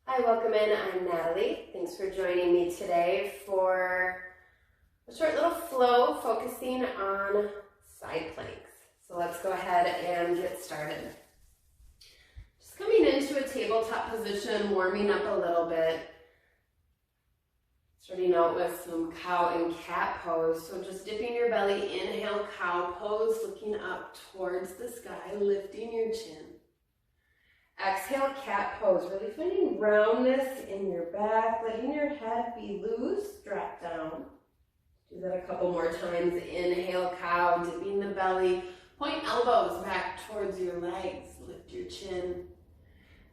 Hi, welcome in. I'm Natalie. Thanks for joining me today for a short little flow focusing on side planks. So let's go ahead and get started. Just coming into a tabletop position, warming up a little bit. Starting out with some cow and cat pose. So just dipping your belly, inhale, cow pose, looking up towards the sky, lifting your chin. Exhale, cat pose, really finding roundness in your back, letting your head be loose, drop down. Do that a couple more times. Inhale, cow, dipping the belly, point elbows back towards your legs, lift your chin.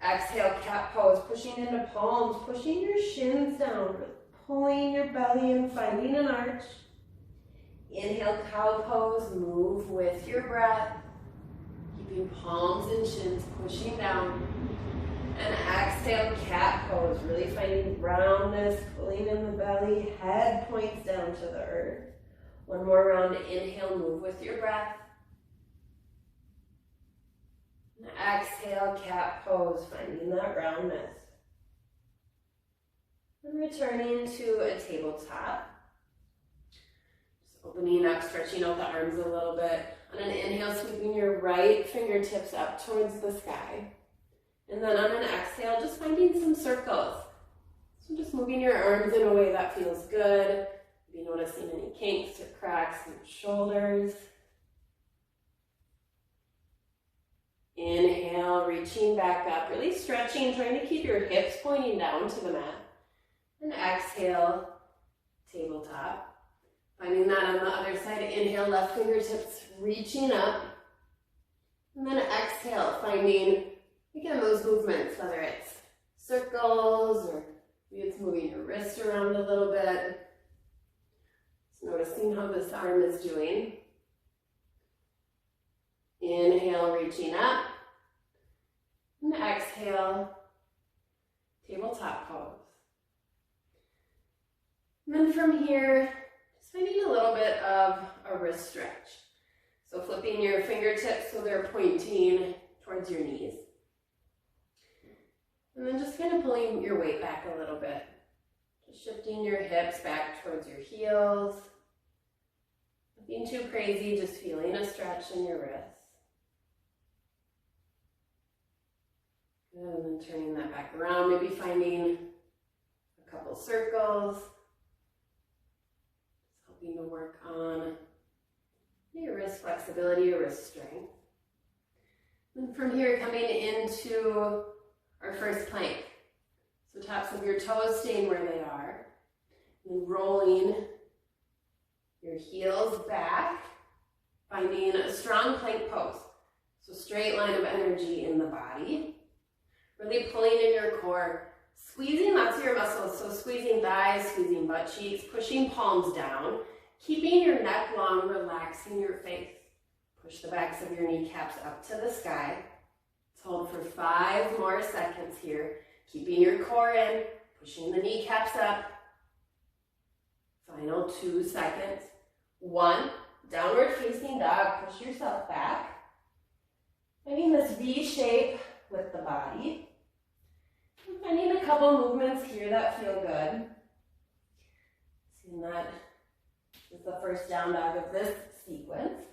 Exhale, cat pose, pushing into palms, pushing your shins down, pulling your belly in, finding an arch. Inhale, cow pose, move with your breath. Keeping palms and shins pushing down. And exhale, cat pose, really finding roundness, pulling in the belly, head points down to the earth. One more round, inhale, move with your breath. And exhale, cat pose, finding that roundness. And returning to a tabletop. Just opening up, stretching out the arms a little bit. On an inhale, sweeping your right fingertips up towards the sky. And then on an exhale, just finding some circles. So just moving your arms in a way that feels good. Maybe noticing any kinks or cracks in the shoulders. Inhale, reaching back up, really stretching, trying to keep your hips pointing down to the mat. And exhale, tabletop. Finding that on the other side. Inhale, left fingertips reaching up. And then exhale, finding, again, those movements, whether it's circles or maybe it's moving your wrist around a little bit. Just noticing how this arm is doing. Inhale, reaching up. And exhale, tabletop pose. And then from here, finding a little bit of a wrist stretch. So flipping your fingertips so they're pointing towards your knees. And then just kind of pulling your weight back a little bit. Just shifting your hips back towards your heels. Nothing too crazy, just feeling a stretch in your wrists. Good, and then turning that back around, maybe finding a couple circles. To work on your wrist flexibility or wrist strength. And from here, coming into our first plank. So tops of your toes staying where they are. And rolling your heels back, finding a strong plank pose. So straight line of energy in the body. Really pulling in your core. Squeezing lots of your muscles, so squeezing thighs, squeezing butt cheeks, pushing palms down, keeping your neck long, relaxing your face. Push the backs of your kneecaps up to the sky. Let's hold for 5 more seconds here. Keeping your core in, pushing the kneecaps up. Final 2 seconds. 1, downward facing dog, push yourself back. Finding this V shape with the body. And finding a couple movements here that feel good. Seeing that is the first down dog of this sequence.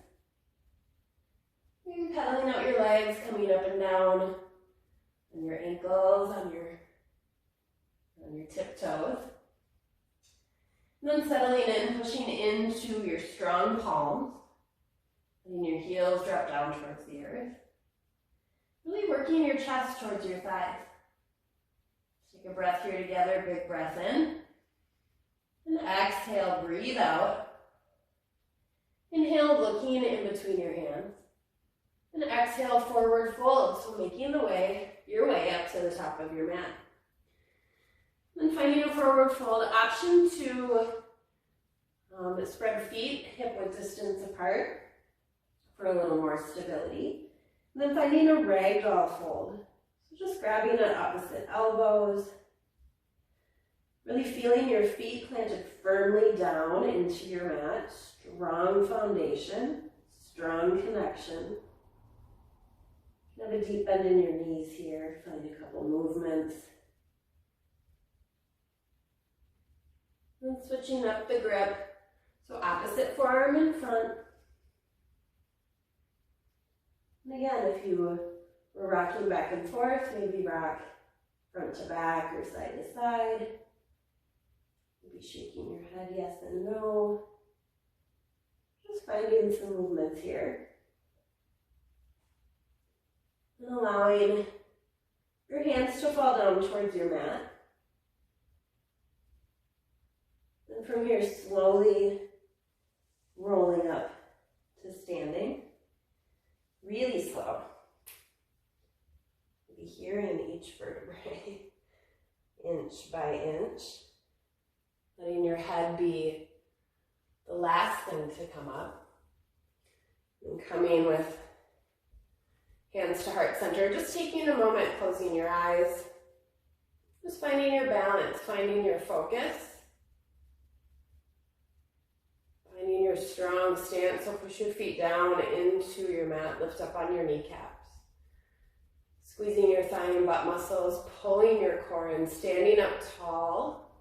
You're pedaling out your legs, coming up and down, on your ankles, on your tiptoes. And then settling in, pushing into your strong palms. Letting your heels drop down towards the earth. Really working your chest towards your thighs. Take a breath here together, big breath in. And exhale, breathe out. Inhale, looking in between your hands. And exhale, forward fold. So making your way up to the top of your mat. And finding a forward fold. Option 2, spread feet hip width distance apart for a little more stability. And then finding a ragdoll fold. So just grabbing at opposite elbows. Really feeling your feet planted firmly down into your mat. Strong foundation, strong connection. Have a deep bend in your knees here. Find a couple movements. And switching up the grip. So opposite forearm in front. And again, if you were rocking back and forth, maybe rock front to back or side to side. Maybe shaking your head yes and no. Just finding some movements here. And allowing your hands to fall down towards your mat. And from here, slowly rolling up to standing. Really slow. Maybe here in each vertebrae, inch by inch. Letting your head be the last thing to come up. And coming with hands to heart center. Just taking a moment, closing your eyes. Just finding your balance, finding your focus. Finding your strong stance, so push your feet down into your mat, lift up on your kneecaps. Squeezing your thigh and butt muscles, pulling your core in, standing up tall.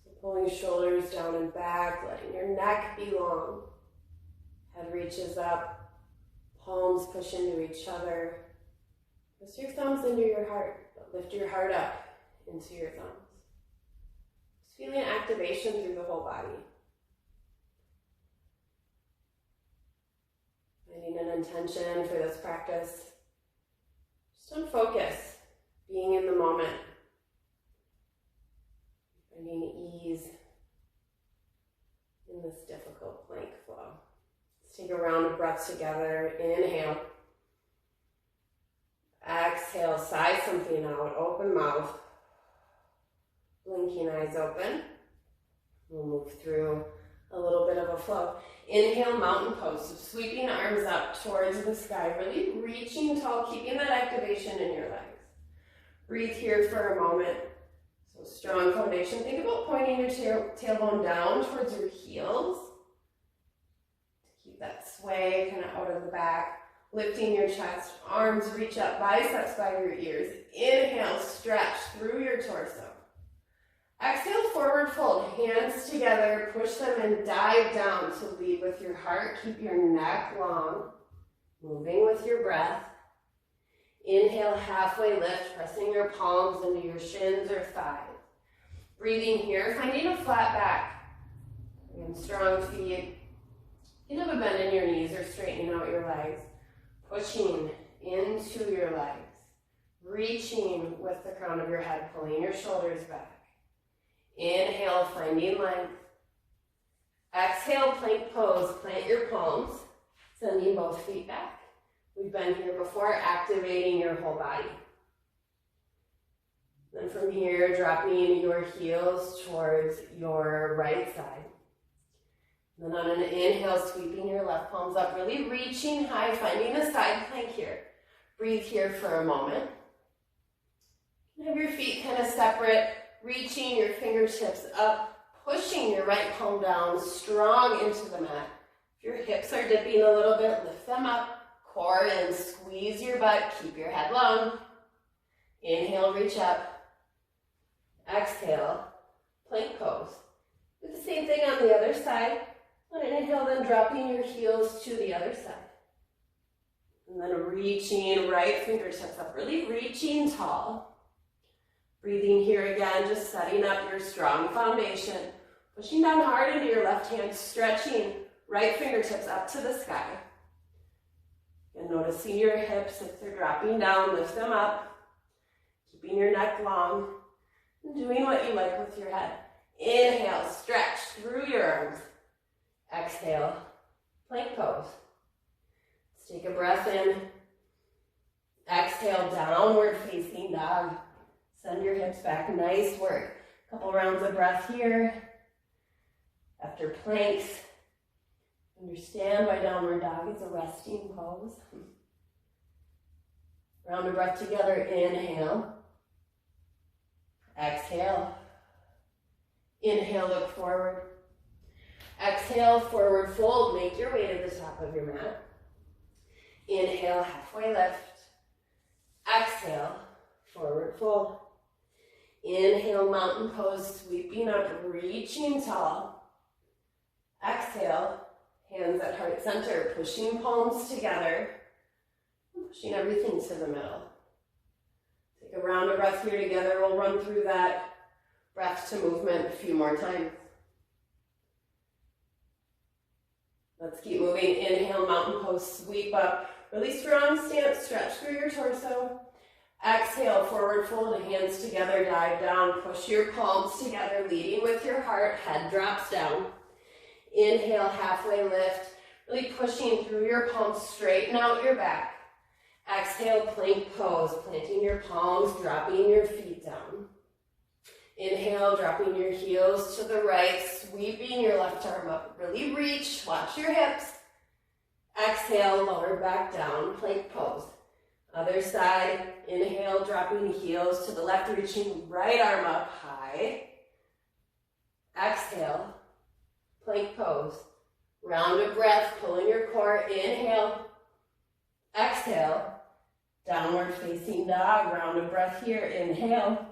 So pulling shoulders down and back, letting your neck be long. Head reaches up, palms push into each other. Press your thumbs into your heart, but lift your heart up into your thumbs. Just feeling activation through the whole body. Finding an intention for this practice. Just on focus, being in the moment. Finding ease in this difficult plank flow. Let's take a round of breaths together. Inhale. Exhale, sigh something out, open mouth. Blinking eyes open. We'll move through a little bit of a flow. Inhale, mountain pose. So sweeping arms up towards the sky, really reaching tall, keeping that activation in your legs. Breathe here for a moment. So strong foundation. Think about pointing your tailbone down towards your heels. To keep that sway kind of out of the back. Lifting your chest, arms reach up, biceps by your ears. Inhale, stretch through your torso. Exhale, forward fold, hands together, push them and dive down to lead with your heart. Keep your neck long, moving with your breath. Inhale, halfway lift, pressing your palms into your shins or thighs. Breathing here, finding a flat back. And strong feet. You can have a bend in your knees or straightening out your legs. Pushing into your legs. Reaching with the crown of your head, pulling your shoulders back. Inhale, finding length. Exhale, plank pose. Plant your palms, sending both feet back. We've been here before, activating your whole body. Then from here, dropping your heels towards your right side. Then on an inhale, sweeping your left palms up, really reaching high, finding a side plank here. Breathe here for a moment. Have your feet kind of separate. Reaching your fingertips up, pushing your right palm down, strong into the mat. If your hips are dipping a little bit, lift them up, core in, squeeze your butt, keep your head long. Inhale, reach up. Exhale, plank pose. Do the same thing on the other side. On an inhale, then dropping your heels to the other side. And then reaching right fingertips up, really reaching tall. Breathing here again, just setting up your strong foundation. Pushing down hard into your left hand, stretching right fingertips up to the sky. And noticing your hips, if they're dropping down, lift them up. Keeping your neck long. And doing what you like with your head. Inhale, stretch through your arms. Exhale, plank pose. Let's take a breath in. Exhale, downward facing dog. Send your hips back, nice work. Couple rounds of breath here. After planks, understand why downward dog is a resting pose. Round of breath together, inhale. Exhale. Inhale, look forward. Exhale, forward fold, make your way to the top of your mat. Inhale, halfway lift. Exhale, forward fold. Inhale, mountain pose, sweeping up, reaching tall. Exhale, hands at heart center, pushing palms together, pushing everything to the middle. Take a round of breath here together. We'll run through that breath to movement a few more times. Let's keep moving. Inhale, mountain pose, sweep up. Really strong stance, stretch through your torso. Exhale, forward fold, hands together, dive down. Push your palms together, leading with your heart. Head drops down. Inhale, halfway lift. Really pushing through your palms, straighten out your back. Exhale, plank pose, planting your palms, dropping your feet down. Inhale, dropping your heels to the right, sweeping your left arm up. Really reach, watch your hips. Exhale, lower back down, plank pose. Other side, inhale, dropping heels to the left, reaching right arm up high. Exhale, plank pose. Round of breath, pulling your core, inhale. Exhale, downward facing dog, round of breath here, inhale.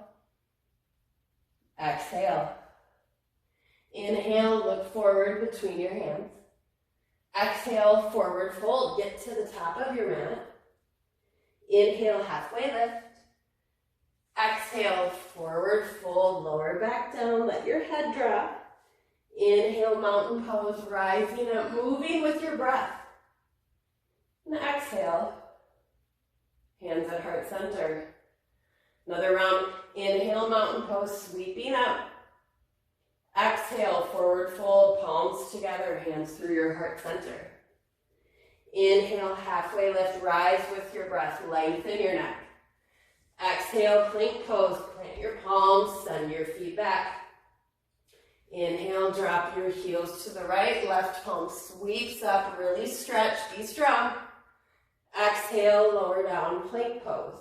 Exhale. Inhale, look forward between your hands. Exhale, forward fold, get to the top of your mat. Inhale, halfway lift. Exhale, forward fold, lower back down, let your head drop. Inhale, mountain pose, rising up, moving with your breath. And exhale, hands at heart center. Another round. Inhale, mountain pose, sweeping up. Exhale, forward fold, palms together, hands through your heart center. Inhale, halfway lift, rise with your breath, lengthen your neck. Exhale, plank pose, plant your palms, send your feet back. Inhale, drop your heels to the right, left palm sweeps up, really stretch, be strong. Exhale, lower down, plank pose.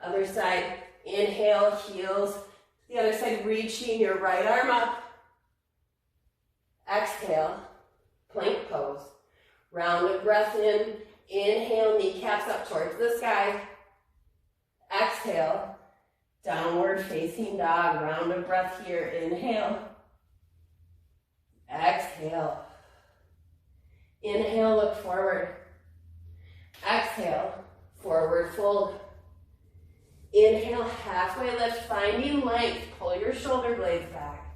Other side, inhale, heels to the other side, reaching your right arm up. Exhale, plank pose. Round of breath in, inhale, kneecaps up towards the sky. Exhale, downward facing dog, round of breath here, inhale. Exhale. Inhale, look forward. Exhale, forward fold. Inhale, halfway lift, finding length, pull your shoulder blades back.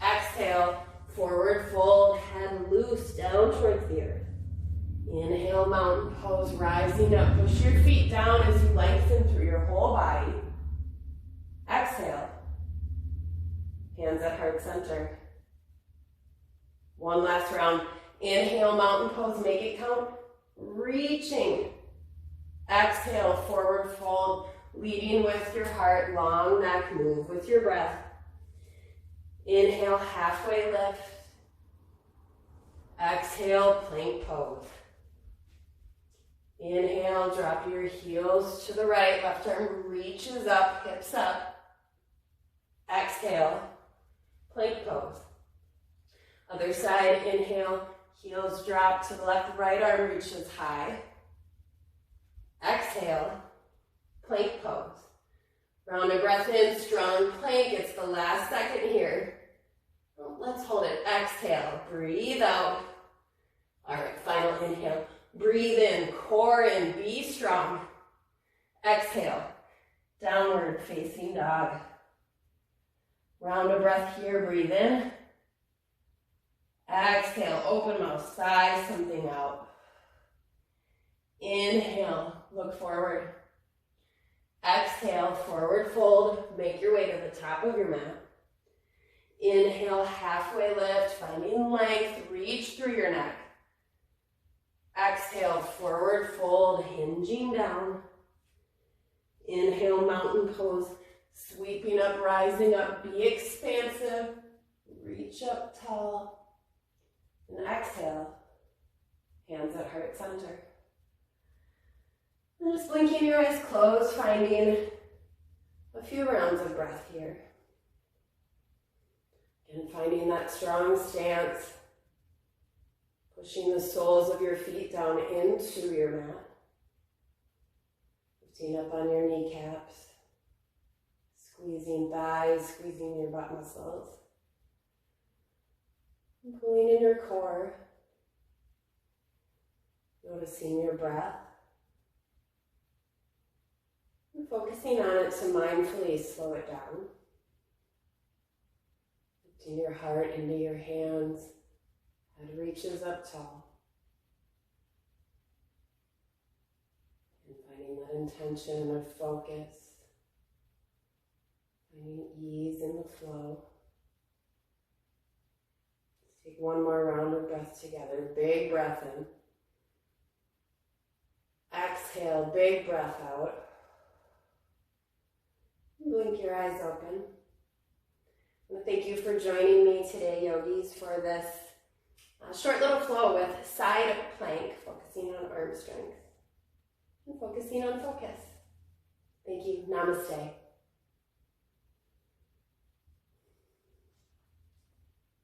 Exhale, forward fold, head loose, down towards the earth. Inhale, mountain pose, rising up, push your feet down as you lengthen through your whole body. Exhale, hands at heart center. One last round. Inhale, mountain pose, make it count. Reaching. Exhale, forward fold, leading with your heart, long neck, move with your breath. Inhale, halfway lift. Exhale, plank pose. Inhale, drop your heels to the right, left arm reaches up, hips up. Exhale, plank pose. Other side, inhale, heels drop to the left, right arm reaches high. Exhale, plank pose. Round of breath in, strong plank. It's the last second here. Let's hold it. Exhale, breathe out. All right, final inhale. Breathe in, core in, be strong. Exhale, downward facing dog. Round of breath here, breathe in. Exhale, open mouth, sigh something out. Inhale, look forward. Exhale, forward fold, make your way to the top of your mat. Inhale, halfway lift, finding length, reach through your neck. Exhale, forward fold, hinging down. Inhale, mountain pose, sweeping up, rising up, be expansive, reach up tall. And exhale, hands at heart center. And just blinking your eyes closed, finding a few rounds of breath here. And finding that strong stance, pushing the soles of your feet down into your mat. Lifting up on your kneecaps, squeezing Squeezing thighs, squeezing your butt muscles. And pulling in your core. Noticing your breath. And focusing on it to mindfully slow it down. Lifting your heart into your hands. Head reaches up tall. And finding that intention of focus. Finding ease in the flow. Let's take one more round of breath together. Big breath in. Exhale, big breath out. Blink your eyes open. I want to thank you for joining me today, yogis, for this short little flow with side plank, focusing on arm strength and focusing on focus. Thank you. Namaste.